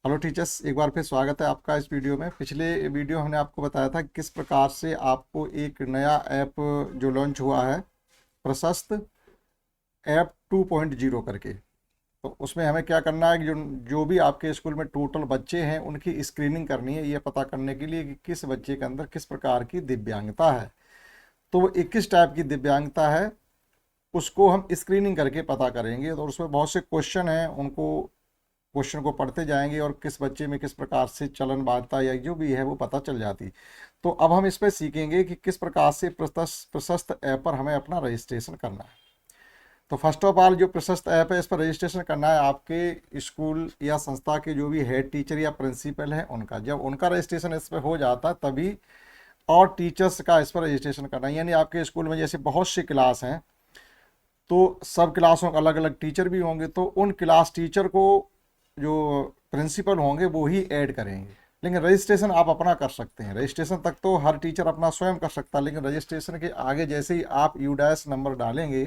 Hello teachers, एक बार फिर स्वागत है आपका इस वीडियो में। पिछले वीडियो हमने आपको बताया था किस प्रकार से आपको एक नया ऐप जो लॉन्च हुआ है, प्रशस्त ऐप 2.0 करके। तो उसमें हमें क्या करना है कि जो जो भी आपके स्कूल में टोटल बच्चे हैं उनकी स्क्रीनिंग करनी है, ये पता करने के लिए कि किस बच्चे के अंदर किस प्रकार की दिव्यांगता है। तो वो 21 टाइप की दिव्यांगता है, उसको हम स्क्रीनिंग करके पता करेंगे। तो उसमें बहुत से क्वेश्चन हैं, उनको क्वेश्चन को पढ़ते जाएंगे और किस बच्चे में किस प्रकार से चलन बाध्यता या जो भी है वो पता चल जाती। तो अब हम इस पर सीखेंगे कि किस प्रकार से प्रशस्त ऐप पर हमें अपना रजिस्ट्रेशन करना है। तो फर्स्ट ऑफ ऑल, जो प्रशस्त ऐप है इस पर रजिस्ट्रेशन करना है आपके स्कूल या संस्था के जो भी हेड टीचर या प्रिंसिपल है उनका। जब उनका रजिस्ट्रेशन इस पर हो जाता है तभी और टीचर्स का इस पर रजिस्ट्रेशन करना है। यानी आपके स्कूल में जैसे बहुत सी क्लास हैं तो सब क्लासों का अलग अलग टीचर भी होंगे, तो उन क्लास टीचर को जो प्रिंसिपल होंगे वो ही ऐड करेंगे। लेकिन रजिस्ट्रेशन आप अपना कर सकते हैं। रजिस्ट्रेशन तक तो हर टीचर अपना स्वयं कर सकता है, लेकिन रजिस्ट्रेशन के आगे जैसे ही आप यूडैश नंबर डालेंगे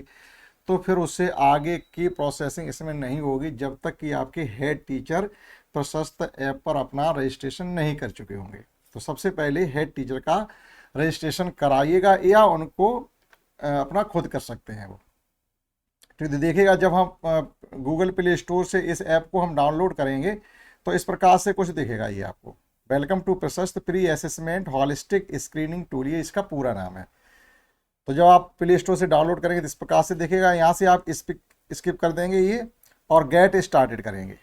तो फिर उससे आगे की प्रोसेसिंग इसमें नहीं होगी जब तक कि आपके हेड टीचर प्रशस्त ऐप पर अपना रजिस्ट्रेशन नहीं कर चुके होंगे। तो सबसे पहले हेड टीचर का रजिस्ट्रेशन कराइएगा या उनको अपना खुद कर सकते हैं वो। तो देखिएगा, जब हम गूगल प्ले स्टोर से इस ऐप को हम डाउनलोड करेंगे तो इस प्रकार से कुछ दिखेगा ये आपको। वेलकम टू प्रशस्त pre assessment holistic screening tool, ये इसका पूरा नाम है। तो जब आप प्ले स्टोर से डाउनलोड करेंगे तो इस प्रकार से दिखेगा। यहाँ से आप स्किप कर देंगे ये और गेट स्टार्टेड करेंगे।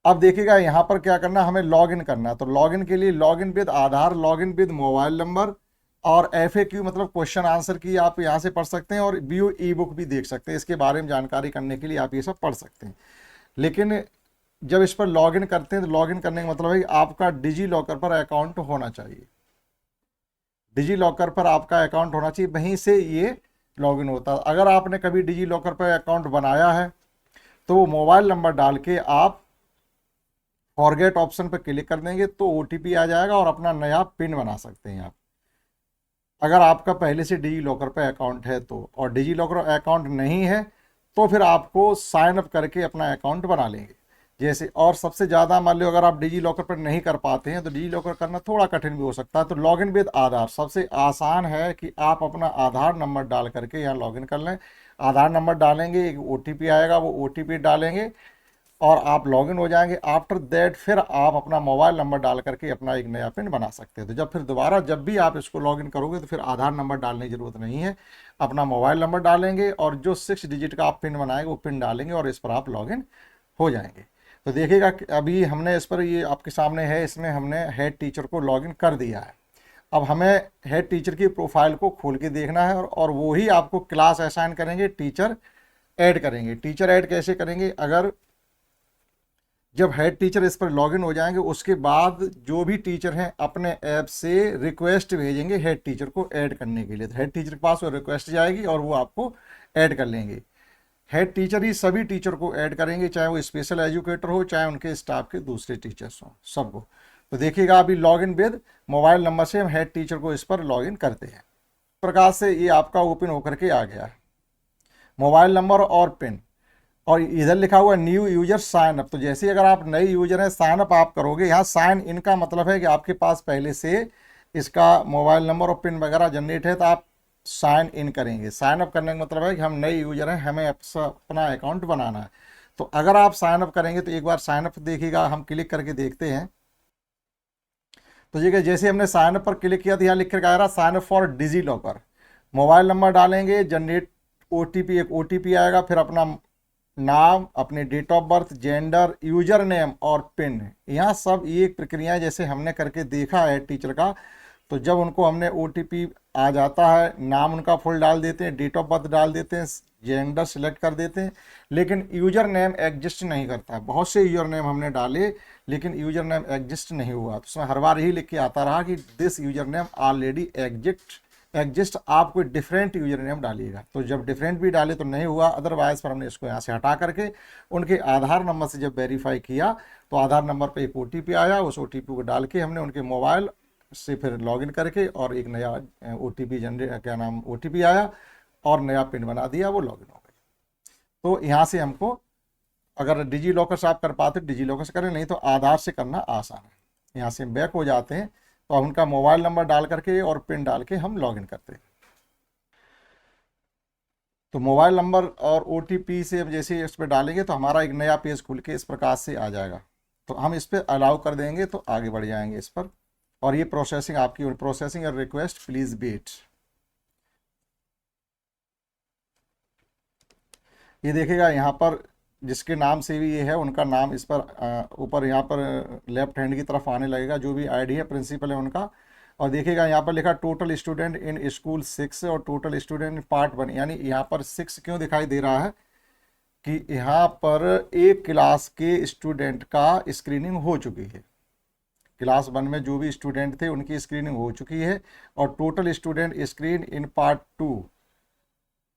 अब देखिएगा यहाँ पर क्या करना, हमें लॉगिन करना है। तो लॉगिन के लिए login with Aadhaar, login with mobile number और FAQ मतलब क्वेश्चन आंसर की आप यहाँ से पढ़ सकते हैं और व्यू ई बुक भी देख सकते हैं। इसके बारे में जानकारी करने के लिए आप ये सब पढ़ सकते हैं। लेकिन जब इस पर लॉगिन करते हैं तो लॉगिन करने का मतलब है कि आपका डिजी लॉकर पर अकाउंट होना चाहिए। डिजी लॉकर पर आपका अकाउंट होना चाहिए, वहीं से ये लॉगिन होता है। अगर आपने कभी डिजी लॉकर पर अकाउंट बनाया है तो वो मोबाइल नंबर डाल के आप फॉरगेट ऑप्शन पर क्लिक कर देंगे तो OTP आ जाएगा और अपना नया पिन बना सकते हैं आप, अगर आपका पहले से डिजी लॉकर पे अकाउंट है तो। और डिजी लॉकर अकाउंट नहीं है तो फिर आपको साइन अप करके अपना अकाउंट बना लेंगे जैसे। और सबसे ज़्यादा मान लो अगर आप डिजी लॉकर पर नहीं कर पाते हैं तो डिजी लॉकर करना थोड़ा कठिन भी हो सकता है। तो लॉगिन विद आधार सबसे आसान है कि आप अपना आधार नंबर डाल करके यहाँ लॉगिन कर लें। आधार नंबर डालेंगे, एक OTP आएगा, वो OTP डालेंगे और आप लॉगिन हो जाएंगे। आफ्टर दैट फिर आप अपना मोबाइल नंबर डाल करके अपना एक नया पिन बना सकते हैं। तो जब फिर दोबारा जब भी आप इसको लॉगिन करोगे तो फिर आधार नंबर डालने की ज़रूरत नहीं है, अपना मोबाइल नंबर डालेंगे और जो 6 डिजिट का आप पिन बनाएंगे वो पिन डालेंगे और इस पर आप लॉगिन हो जाएंगे। तो देखिएगा अभी हमने इस पर, ये आपके सामने है, इसमें हमने हेड टीचर को लॉगिन कर दिया है। अब हमें हेड टीचर की प्रोफाइल को खोल के देखना है और वो ही आपको क्लास असाइन करेंगे, टीचर ऐड करेंगे। टीचर ऐड कैसे करेंगे, अगर जब हेड टीचर इस पर लॉगिन हो जाएंगे उसके बाद जो भी टीचर हैं अपने ऐप से रिक्वेस्ट भेजेंगे हेड टीचर को ऐड करने के लिए। तो हेड टीचर के पास वो रिक्वेस्ट जाएगी और वो आपको ऐड कर लेंगे। हेड टीचर ही सभी टीचर को ऐड करेंगे, चाहे वो स्पेशल एजुकेटर हो चाहे उनके स्टाफ के दूसरे टीचर्स हों, सबको। तो देखिएगा अभी लॉगिन विद मोबाइल नंबर से हम हेड टीचर को इस पर लॉगिन करते हैं। इस प्रकार से ये आपका ओपन होकर के आ गया है, मोबाइल नंबर और पिन। और इधर लिखा हुआ है न्यू यूजर साइन अप। तो जैसे अगर आप नए यूजर हैं, साइन अप आप करोगे, यहाँ साइन इन का मतलब है कि आपके पास पहले से इसका मोबाइल नंबर और पिन वगैरह जनरेट है तो आप साइन इन करेंगे। साइन अप करने का मतलब है कि हम नए यूजर हैं, हमें अपना अकाउंट बनाना है। तो अगर आप साइन अप करेंगे तो एक बार साइन अप देखिएगा, हम क्लिक करके देखते हैं। तो ये जैसे हमने साइन अप पर क्लिक किया तो यहाँ लिख कर आ रहा sign up for DigiLocker. Mobile number डालेंगे, जनरेट OTP, एक OTP आएगा, फिर अपना नाम, अपने date of birth, gender, user name और पिन। यहाँ सब ये प्रक्रिया जैसे हमने करके देखा है टीचर का। तो जब उनको हमने OTP आ जाता है, नाम उनका फुल डाल देते हैं, डेट ऑफ बर्थ डाल देते हैं, जेंडर सिलेक्ट कर देते हैं, लेकिन यूजर नेम एग्जिस्ट नहीं करता है। बहुत से यूजर नेम हमने डाले लेकिन यूजर नेम एग्जिस्ट नहीं हुआ। तो उसमें हर बार यही लिख के आता रहा कि this user name already exist, आप कोई डिफरेंट यूजर नेम डालिएगा। तो जब डिफरेंट भी डाले तो नहीं हुआ, अदरवाइज पर हमने इसको यहाँ से हटा करके उनके आधार नंबर से जब वेरीफाई किया तो आधार नंबर पे एक OTP आया, उस OTP को डाल के हमने उनके मोबाइल से फिर लॉगिन करके और एक नया OTP जनरेट, क्या नाम, OTP आया और नया पिन बना दिया, वो लॉगिन हो गई। तो यहाँ से हमको अगर डिजी लॉकर से आप कर पाते डिजी लॉकर से करें, नहीं तो आधार से करना आसान है। यहाँ से बैक हो जाते हैं तो हम उनका मोबाइल नंबर डाल करके और पिन डाल के हम लॉगिन करते हैं। तो मोबाइल नंबर और OTP से अब जैसे इस पर डालेंगे तो हमारा एक नया पेज खुल के इस प्रकार से आ जाएगा। तो हम इस पर अलाउ कर देंगे तो आगे बढ़ जाएंगे इस पर। और ये प्रोसेसिंग आपकी प्रोसेसिंग और रिक्वेस्ट प्लीज़ वेट। ये देखिएगा यहाँ पर जिसके नाम से भी ये है उनका नाम इस पर ऊपर यहाँ पर लेफ्ट हैंड की तरफ आने लगेगा, जो भी आईडी है प्रिंसिपल है उनका। और देखिएगा यहाँ पर लिखा टोटल स्टूडेंट इन स्कूल 6 और टोटल स्टूडेंट इन पार्ट 1, यानी यहाँ पर 6 क्यों दिखाई दे रहा है कि यहाँ पर एक क्लास के स्टूडेंट का स्क्रीनिंग हो चुकी है। क्लास 1 में जो भी स्टूडेंट थे उनकी स्क्रीनिंग हो चुकी है। और total student screen in part 2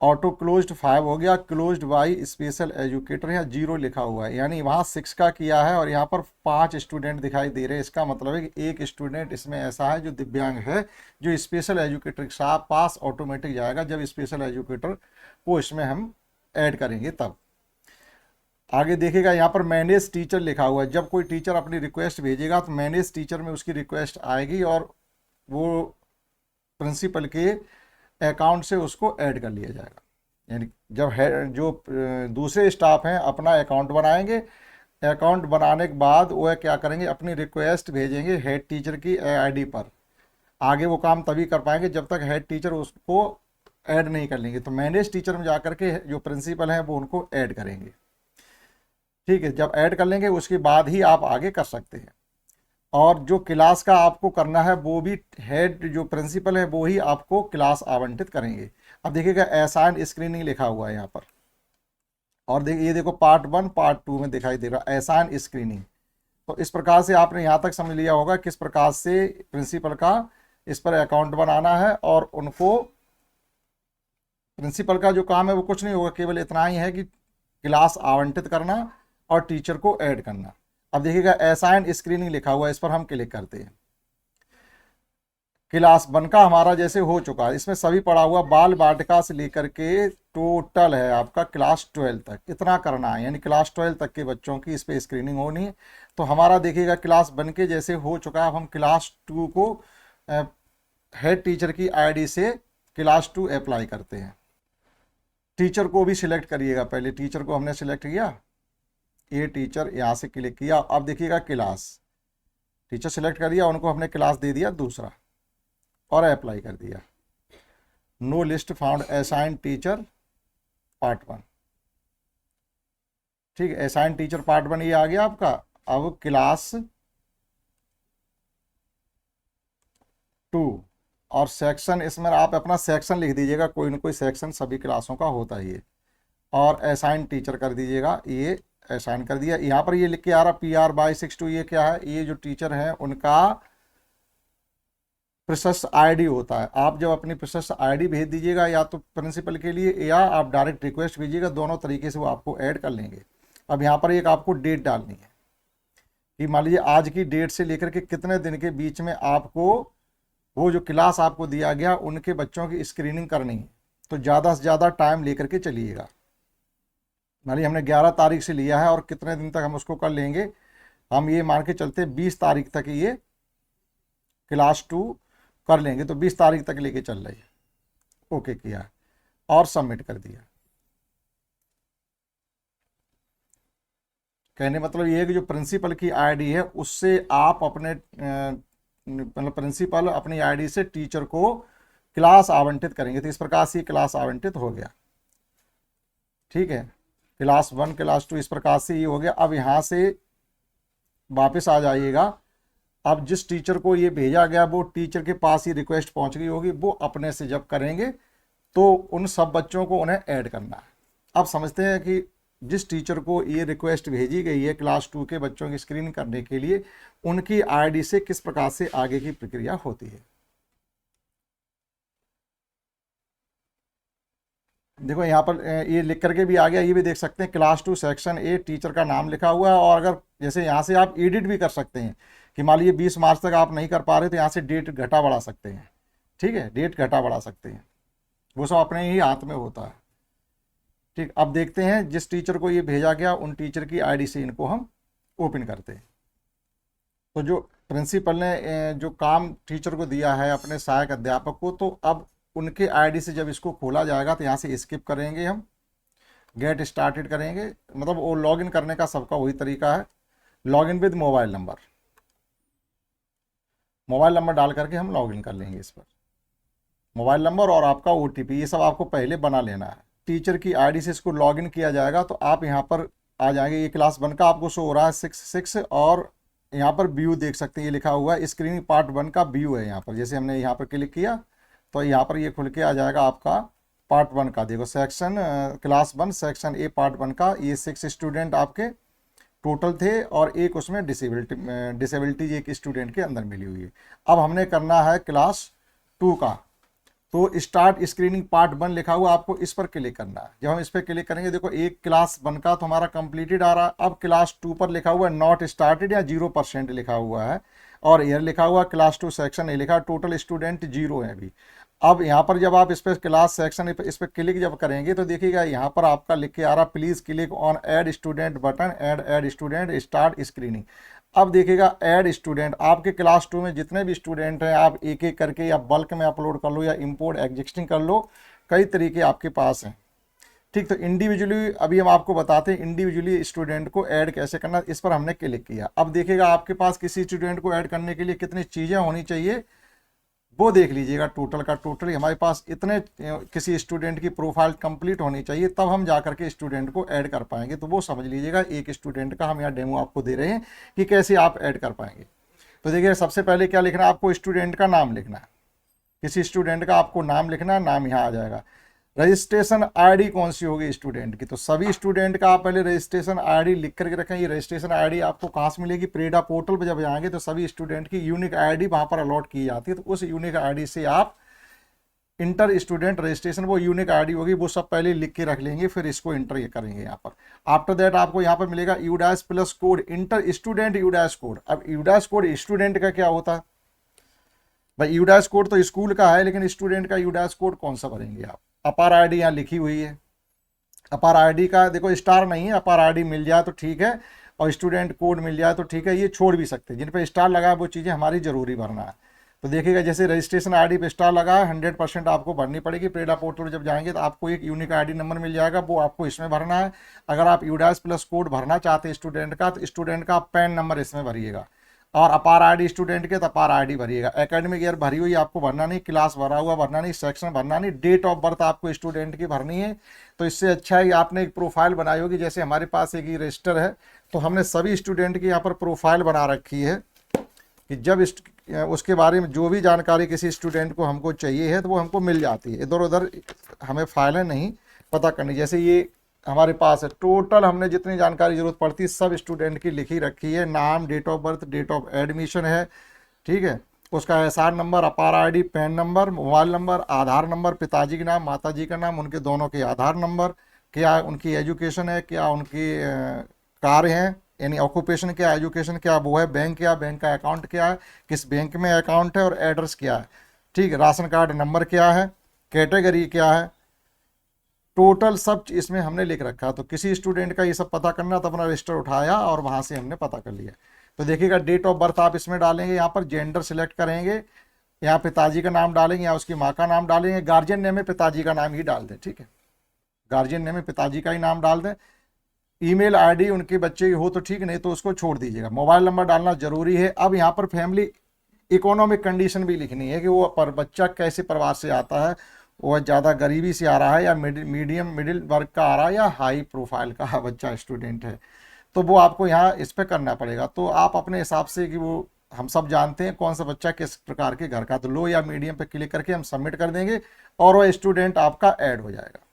auto closed 5 हो गया, क्लोज्ड बाई स्पेशल एजुकेटर, यहाँ 0 लिखा हुआ है, यानी वहाँ 6 का किया है और यहाँ पर 5 स्टूडेंट दिखाई दे रहे हैं। इसका मतलब है कि एक स्टूडेंट इसमें ऐसा है जो दिव्यांग है, जो स्पेशल एजुकेटर के साथ पास ऑटोमेटिक जाएगा जब स्पेशल एजुकेटर को इसमें हम ऐड करेंगे तब। आगे देखिएगा यहाँ पर मैनेज टीचर लिखा हुआ है। जब कोई टीचर अपनी रिक्वेस्ट भेजेगा तो मैनेज टीचर में उसकी रिक्वेस्ट आएगी और वो प्रिंसिपल के अकाउंट से उसको ऐड कर लिया जाएगा। यानी जब है जो दूसरे स्टाफ हैं अपना अकाउंट बनाएंगे, अकाउंट बनाने के बाद वो क्या करेंगे, अपनी रिक्वेस्ट भेजेंगे हेड टीचर की आईडी पर। आगे वो काम तभी कर पाएंगे जब तक हेड टीचर उसको ऐड नहीं कर लेंगे। तो मैनेज टीचर में जा करके जो प्रिंसिपल हैं वो उनको ऐड करेंगे। ठीक है, जब ऐड कर लेंगे उसके बाद ही आप आगे कर सकते हैं। और जो क्लास का आपको करना है वो भी हेड जो प्रिंसिपल है वो ही आपको क्लास आवंटित करेंगे। अब देखिएगा असाइन स्क्रीनिंग लिखा हुआ है यहाँ पर, और देखिए ये देखो पार्ट 1 पार्ट 2 में दिखाई दे रहा है असाइन स्क्रीनिंग। तो इस प्रकार से आपने यहाँ तक समझ लिया होगा किस प्रकार से प्रिंसिपल का इस पर अकाउंट बनाना है। और उनको प्रिंसिपल का जो काम है वो कुछ नहीं होगा, केवल इतना ही है कि क्लास आवंटित करना और टीचर को ऐड करना। अब देखिएगा असाइन स्क्रीनिंग लिखा हुआ है, इस पर हम क्लिक करते हैं। क्लास 1 का हमारा जैसे हो चुका है, इसमें सभी पढ़ा हुआ बाल वाटिका से लेकर के टोटल है आपका क्लास 12 तक, इतना करना है। यानी क्लास 12 तक के बच्चों की इस पर स्क्रीनिंग होनी है। तो हमारा देखिएगा क्लास 1 के जैसे हो चुका है। अब हम क्लास 2 को हेड टीचर की आईडी से क्लास 2 अप्लाई करते हैं। टीचर को भी सिलेक्ट करिएगा, पहले टीचर को हमने सिलेक्ट किया, ये टीचर यहाँ से क्लिक किया। अब देखिएगा क्लास टीचर सिलेक्ट कर दिया, उनको हमने क्लास दे दिया दूसरा और अप्लाई कर दिया। No list found assign teacher part 1। ठीक है, असाइन टीचर पार्ट 1 ये आ गया आपका। अब क्लास 2 और सेक्शन, इसमें आप अपना सेक्शन लिख दीजिएगा, कोई ना कोई सेक्शन सभी क्लासों का होता ही है। और असाइन टीचर कर दीजिएगा, ये असाइन कर दिया। यहाँ पर ये लिख के आ रहा PR/62, ये क्या है, ये जो टीचर है उनका प्रशस्त आईडी होता है। आप जब अपनी प्रशस्त आईडी भेज दीजिएगा या तो प्रिंसिपल के लिए या आप डायरेक्ट रिक्वेस्ट भेजिएगा, दोनों तरीके से वो आपको ऐड कर लेंगे। अब यहाँ पर एक आपको डेट डालनी है कि मान लीजिए आज की डेट से लेकर के कितने दिन के बीच में आपको वो जो क्लास आपको दिया गया उनके बच्चों की स्क्रीनिंग करनी है। तो ज़्यादा से ज़्यादा टाइम लेकर के चलिएगा। मान लीजिए हमने 11 तारीख से लिया है और कितने दिन तक हम उसको कर लेंगे, हम ये मान के चलते 20 तारीख तक ये क्लास 2 कर लेंगे। तो 20 तारीख तक लेके चल रही है। ओके किया और सबमिट कर दिया। कहने मतलब ये है कि जो प्रिंसिपल की आईडी है उससे आप अपने मतलब प्रिंसिपल अपनी आईडी से टीचर को क्लास आवंटित करेंगे। तो इस प्रकार से क्लास आवंटित हो गया। ठीक है, क्लास 1 क्लास 2 इस प्रकार से ये हो गया। अब यहाँ से वापस आ जाइएगा। अब जिस टीचर को ये भेजा गया वो टीचर के पास ही रिक्वेस्ट पहुंच गई होगी, वो अपने से जब करेंगे तो उन सब बच्चों को उन्हें ऐड करना है। अब समझते हैं कि जिस टीचर को ये रिक्वेस्ट भेजी गई है क्लास 2 के बच्चों की स्क्रीनिंग करने के लिए, उनकी आईडी से किस प्रकार से आगे की प्रक्रिया होती है। देखो यहाँ पर ये लिख करके भी आ गया, ये भी देख सकते हैं क्लास 2 सेक्शन A टीचर का नाम लिखा हुआ है। और अगर जैसे यहाँ से आप एडिट भी कर सकते हैं कि मान लीजिए 20 मार्च तक आप नहीं कर पा रहे तो यहाँ से डेट घटा बढ़ा सकते हैं। ठीक है, डेट घटा बढ़ा सकते हैं, वो सब अपने ही हाथ में होता है। ठीक, अब देखते हैं जिस टीचर को ये भेजा गया उन टीचर की आईडी से इनको हम ओपन करते हैं। तो जो प्रिंसिपल ने जो काम टीचर को दिया है अपने सहायक अध्यापक को, तो अब उनके आईडी से जब इसको खोला जाएगा तो यहाँ से स्किप करेंगे, हम गेट स्टार्टेड करेंगे। मतलब वो लॉगिन करने का सबका वही तरीका है, login with mobile number. Mobile number डाल करके हम लॉगिन कर लेंगे इस पर। मोबाइल नंबर और आपका ओटीपी ये सब आपको पहले बना लेना है। टीचर की आईडी से इसको लॉगिन किया जाएगा तो आप यहाँ पर आ जाएंगे। ये क्लास 1 का आपको शो हो रहा है 6 और यहाँ पर व्यू देख सकते हैं, ये लिखा हुआ है स्क्रीनिंग पार्ट 1 का व्यू है। यहाँ पर जैसे हमने यहाँ पर क्लिक किया तो यहाँ पर ये खुल के आ जाएगा आपका पार्ट 1 का। देखो section class 1 section A part 1 का। ये 6 स्टूडेंट आपके टोटल थे और एक उसमें डिसेबिलिटी एक स्टूडेंट के अंदर मिली हुई है। अब हमने करना है क्लास 2 का, तो स्टार्ट स्क्रीनिंग पार्ट 1 लिखा हुआ, आपको इस पर क्लिक करना है। जब हम इस पर क्लिक करेंगे देखो एक क्लास 1 का तो हमारा कंप्लीटेड आ रहा है। अब क्लास 2 पर लिखा हुआ है नॉट स्टार्टेड या 0% लिखा हुआ है और ईयर लिखा हुआ है क्लास 2 सेक्शन ए लिखा, टोटल स्टूडेंट 0 है अभी। अब यहाँ पर जब आप इस पर क्लास सेक्शन इस पर क्लिक जब करेंगे तो देखिएगा यहाँ पर आपका लिख के आ रहा please click on add student button, add student start screening. अब देखिएगा ऐड स्टूडेंट, आपके क्लास 2 में जितने भी स्टूडेंट हैं आप एक एक करके या बल्क में अपलोड कर लो या इंपोर्ट एग्जिस्टिंग कर लो, कई तरीके आपके पास हैं। ठीक, तो इंडिविजुअली अभी हम आपको बताते हैं इंडिविजुअली स्टूडेंट को ऐड कैसे करना। इस पर हमने क्लिक किया। अब देखिएगा आपके पास किसी स्टूडेंट को ऐड करने के लिए कितनी चीज़ें होनी चाहिए वो देख लीजिएगा। टोटल का टोटल हमारे पास इतने किसी स्टूडेंट की प्रोफाइल कंप्लीट होनी चाहिए, तब हम जा करके स्टूडेंट को ऐड कर पाएंगे। तो वो समझ लीजिएगा, एक स्टूडेंट का हम यहाँ डेमो आपको दे रहे हैं कि कैसे आप ऐड कर पाएंगे। तो देखिए सबसे पहले क्या लिखना है, आपको स्टूडेंट का नाम लिखना है। किसी स्टूडेंट का आपको नाम लिखना है, नाम यहाँ आ जाएगा। रजिस्ट्रेशन आईडी कौन सी होगी स्टूडेंट की, तो सभी स्टूडेंट का आप पहले रजिस्ट्रेशन आईडी लिख करके रखें। ये रजिस्ट्रेशन आईडी आपको कहाँ से मिलेगी, प्रेडा पोर्टल पर जब जाएंगे तो सभी स्टूडेंट की यूनिक आईडी वहाँ पर अलॉट की जाती है। तो उस यूनिक आईडी से आप इंटर स्टूडेंट रजिस्ट्रेशन, वो यूनिक आईडी होगी, वो सब पहले लिख के रख लेंगे, फिर इसको इंटर ये करेंगे यहाँ पर। आफ्टर दैट आपको यहाँ पर मिलेगा UDISE plus code, enter student UDISE code. अब यूडैश कोड स्टूडेंट का क्या होता है भाई, यूडैश कोड तो स्कूल का है, लेकिन स्टूडेंट का यूडैश कोड कौन सा भरेंगे आप। अपार आईडी यहाँ लिखी हुई है, अपार आईडी का देखो स्टार नहीं है, अपार आईडी मिल जाए तो ठीक है और स्टूडेंट कोड मिल जाए तो ठीक है, ये छोड़ भी सकते हैं। जिन पे स्टार लगा है वो चीज़ें हमारी जरूरी भरना है। तो देखिएगा जैसे रजिस्ट्रेशन आईडी पे स्टार लगा है 100% आपको भरनी पड़ेगी। प्रेडा पोर्टल जब जाएंगे तो आपको एक यूनिक आईडी नंबर मिल जाएगा, वो आपको इसमें भरना है। अगर आप यूडैश प्लस कोड भरना चाहते हैं स्टूडेंट का, तो स्टूडेंट का पैन नंबर इसमें भरिएगा और अपार आईडी स्टूडेंट के तो अपार आईडी भरिएगा। एकेडमिक ईयर भरी हुई आपको भरना नहीं, क्लास भरा हुआ भरना नहीं, सेक्शन भरना नहीं, डेट ऑफ बर्थ आपको स्टूडेंट की भरनी है। तो इससे अच्छा है आपने एक प्रोफाइल बनाई होगी। जैसे हमारे पास एक ही रजिस्टर है तो हमने सभी स्टूडेंट की यहाँ पर प्रोफाइल बना रखी है कि जब उसके बारे में जो भी जानकारी किसी स्टूडेंट को हमको चाहिए है तो वो हमको मिल जाती है। इधर उधर हमें फाइलें नहीं पता करनी। जैसे ये हमारे पास है, टोटल हमने जितनी जानकारी जरूरत पड़ती है सब स्टूडेंट की लिखी रखी है। नाम, date of birth, date of admission है, ठीक है, उसका SR number, APAR ID, PAN number, mobile number, Aadhaar number, पिताजी का नाम, माताजी का नाम, उनके दोनों के आधार नंबर, क्या उनकी एजुकेशन है, क्या उनकी कार्य है, यानी ऑक्यूपेशन क्या, एजुकेशन क्या, वो है, बैंक क्या, बैंक का अकाउंट क्या है, किस बैंक में अकाउंट है और एड्रेस क्या है, ठीक है, राशन कार्ड नंबर क्या है, कैटेगरी क्या है, टोटल सब इसमें हमने लिख रखा। तो किसी स्टूडेंट का ये सब पता करना तो अपना रजिस्टर उठाया और वहाँ से हमने पता कर लिया। तो देखिएगा डेट ऑफ बर्थ आप इसमें डालेंगे, यहाँ पर जेंडर सिलेक्ट करेंगे, यहाँ पिताजी का नाम डालेंगे या उसकी माँ का नाम डालेंगे। गार्जियन नेम में पिताजी का नाम ही डाल दें, ठीक है, गार्जियन नेम में पिताजी का ही नाम डाल दें। ईमेल आईडी उनके बच्चे की हो तो ठीक, नहीं तो उसको छोड़ दीजिएगा। मोबाइल नंबर डालना जरूरी है। अब यहाँ पर फैमिली इकोनॉमिक कंडीशन भी लिखनी है कि वो पर बच्चा कैसे परिवार से आता है, वो ज़्यादा गरीबी से आ रहा है या मिडिल वर्ग का आ रहा है या हाई प्रोफाइल का बच्चा स्टूडेंट है, तो वो आपको यहाँ इस पर करना पड़ेगा। तो आप अपने हिसाब से कि वो हम सब जानते हैं कौन सा बच्चा किस प्रकार के घर का, तो लो या मीडियम पे क्लिक करके हम सबमिट कर देंगे और वो स्टूडेंट आपका ऐड हो जाएगा।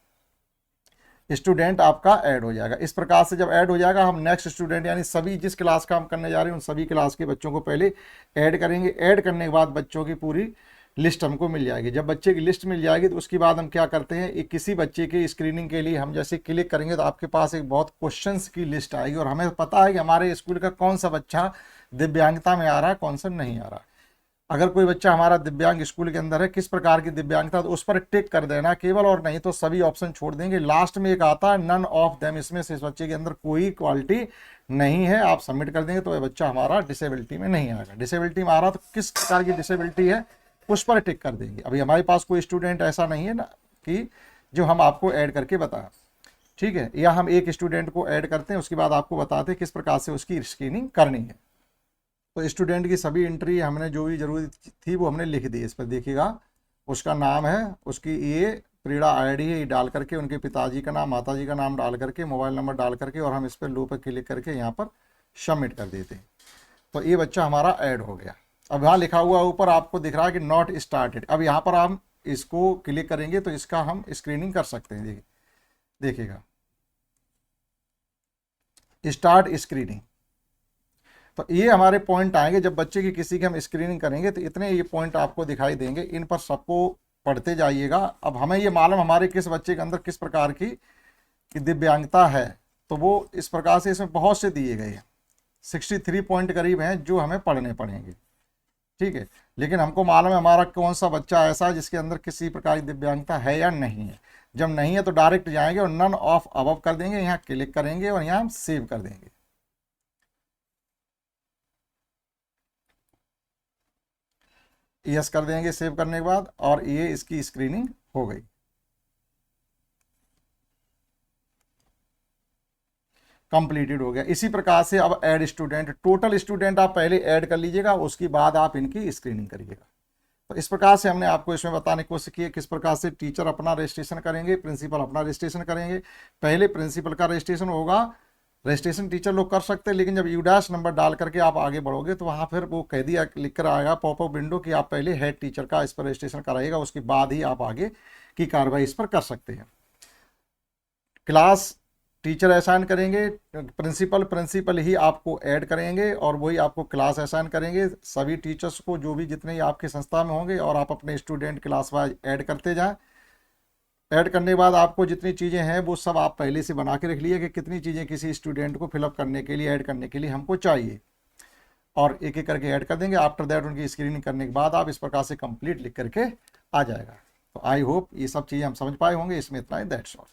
स्टूडेंट आपका ऐड हो जाएगा। इस प्रकार से जब ऐड हो जाएगा हम नेक्स्ट स्टूडेंट यानी सभी जिस क्लास का हम करने जा रहे हैं उन सभी क्लास के बच्चों को पहले ऐड करेंगे। ऐड करने के बाद बच्चों की पूरी लिस्ट हमको मिल जाएगी। जब बच्चे की लिस्ट मिल जाएगी तो उसके बाद हम क्या करते हैं, एक किसी बच्चे की स्क्रीनिंग के लिए हम जैसे क्लिक करेंगे तो आपके पास एक बहुत क्वेश्चंस की लिस्ट आएगी और हमें पता है कि हमारे स्कूल का कौन सा बच्चा दिव्यांगता में आ रहा है, कौन सा नहीं आ रहा। अगर कोई बच्चा हमारा दिव्यांग स्कूल के अंदर है, किस प्रकार की दिव्यांगता, तो उस पर टिक कर देना केवल, और नहीं तो सभी ऑप्शन छोड़ देंगे। लास्ट में एक आता है नन ऑफ देम, इसमें से इस बच्चे के अंदर कोई क्वालिटी नहीं है, आप सबमिट कर देंगे तो ये बच्चा हमारा डिसेबिलिटी में नहीं आएगा। डिसेबिलिटी में आ रहा तो किस प्रकार की डिसेबिलिटी है उस पर टिक कर देंगे। अभी हमारे पास कोई स्टूडेंट ऐसा नहीं है ना कि जो हम आपको ऐड करके बताएं, ठीक है, या हम एक स्टूडेंट को ऐड करते हैं उसके बाद आपको बताते हैं किस प्रकार से उसकी स्क्रीनिंग करनी है। तो स्टूडेंट की सभी एंट्री हमने जो भी जरूरी थी वो हमने लिख दी। इस पर देखिएगा, उसका नाम है, उसकी ये प्रीड़ा आईडी है, ये डाल करके उनके पिताजी का नाम, माताजी का नाम डाल करके, मोबाइल नंबर डाल करके, और हम इस पर लो पर क्लिक करके यहाँ पर सबमिट कर देते हैं। तो ये बच्चा हमारा ऐड हो गया। अब यहाँ लिखा हुआ ऊपर आपको दिख रहा है कि नॉट स्टार्टेड। अब यहाँ पर हम इसको क्लिक करेंगे तो इसका हम स्क्रीनिंग कर सकते हैं। देखिएगा, स्टार्ट स्क्रीनिंग। तो ये हमारे पॉइंट आएंगे जब बच्चे की किसी की हम स्क्रीनिंग करेंगे, तो इतने ये पॉइंट आपको दिखाई देंगे, इन पर सबको पढ़ते जाइएगा। अब हमें ये मालूम हमारे किस बच्चे के अंदर किस प्रकार की दिव्यांगता है, तो वो इस प्रकार से इसमें बहुत से दिए गए हैं, 63 पॉइंट करीब हैं जो हमें पढ़ने पड़ेंगे, ठीक है। लेकिन हमको मालूम है हमारा कौन सा बच्चा ऐसा है जिसके अंदर किसी प्रकार की दिव्यांगता है या नहीं है। जब नहीं है तो डायरेक्ट जाएंगे और नन ऑफ अबव कर देंगे, यहाँ क्लिक करेंगे और यहाँ हम सेव कर देंगे। यस कर देंगे सेव करने के बाद, और ये इसकी स्क्रीनिंग हो गई, कंप्लीटेड हो गया। इसी प्रकार से अब ऐड स्टूडेंट, टोटल स्टूडेंट आप पहले ऐड कर लीजिएगा, उसके बाद आप इनकी स्क्रीनिंग करिएगा। तो इस प्रकार से हमने आपको इसमें बताने की कोशिश की है किस प्रकार से टीचर अपना रजिस्ट्रेशन करेंगे, प्रिंसिपल अपना रजिस्ट्रेशन करेंगे। पहले प्रिंसिपल का रजिस्ट्रेशन होगा, रजिस्ट्रेशन टीचर लोग कर सकते हैं, लेकिन जब यूडैश नंबर डाल करके आप आगे बढ़ोगे तो वहाँ फिर वो कह दिया लिख कर आएगा पॉपअप विंडो कि आप पहले हेड टीचर का इस पर रजिस्ट्रेशन कराइएगा, उसके बाद ही आप आगे की कार्रवाई इस पर कर सकते हैं। क्लास टीचर असाइन करेंगे, प्रिंसिपल ही आपको ऐड करेंगे और वही आपको क्लास असाइन करेंगे सभी टीचर्स को जो भी जितने आपकी संस्था में होंगे, और आप अपने स्टूडेंट क्लास वाइज ऐड करते जाएं। ऐड करने के बाद आपको जितनी चीज़ें हैं वो सब आप पहले से बना के रख लिए कि कितनी चीज़ें किसी स्टूडेंट को फिलअप करने के लिए, ऐड करने के लिए हमको चाहिए, और एक एक करके ऐड कर देंगे। आफ्टर दैट उनकी स्क्रीनिंग करने के बाद आप इस प्रकार से कंप्लीट लिख करके आ जाएगा। तो आई होप ये सब चीज़ें हम समझ पाए होंगे। इसमें इतना ही, दैट्स ऑल।